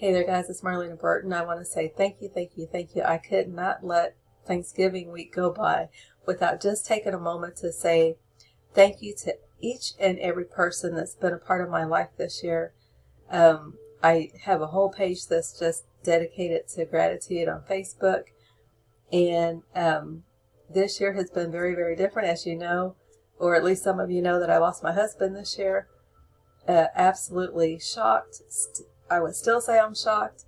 Hey there, guys. It's Marlena Burton. I want to say thank you, thank you, thank you. I could not let Thanksgiving week go by without just taking a moment to say thank you to each and every person that's been a part of my life this year. I have a whole page that's just dedicated to gratitude on Facebook. And this year has been very, very different, as you know, or at least some of you know that I lost my husband this year. Absolutely shocked. I would still say I'm shocked,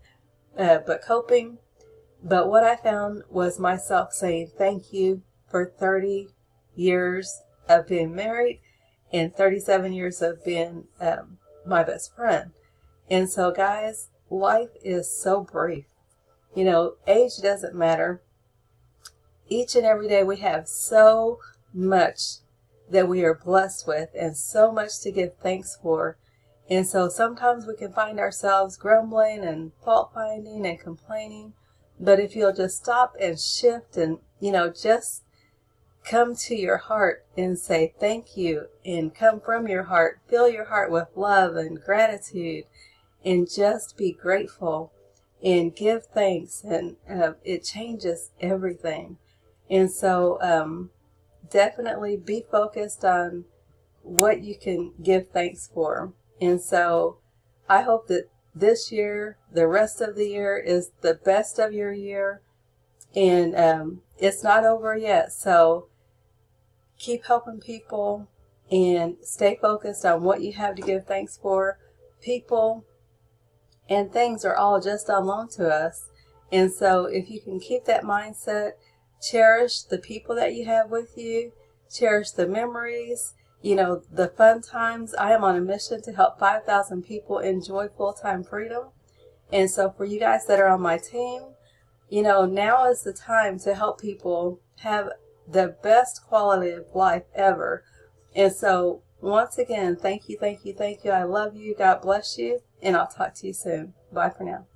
but coping. But what I found was myself saying thank you for 30 years of being married and 37 years of being my best friend. And so, guys, life is so brief. You know, age doesn't matter. Each and every day we have so much that we are blessed with and so much to give thanks for. And so sometimes we can find ourselves grumbling and fault finding and complaining. But if you'll just stop and shift and, just come to your heart and say thank you and come from your heart, fill your heart with love and gratitude and just be grateful and give thanks, and it changes everything. And so definitely be focused on what you can give thanks for. And so I hope that this year, the rest of the year, is the best of your year. And it's not over yet. So keep helping people and stay focused on what you have to give thanks for. People and things are all just on loan to us. And so if you can keep that mindset, cherish the people that you have with you, cherish the memories, the fun times. I am on a mission to help 5,000 people enjoy full-time freedom. And so for you guys that are on my team, now is the time to help people have the best quality of life ever. And so once again, thank you, thank you, thank you. I love you. God bless you. And I'll talk to you soon. Bye for now.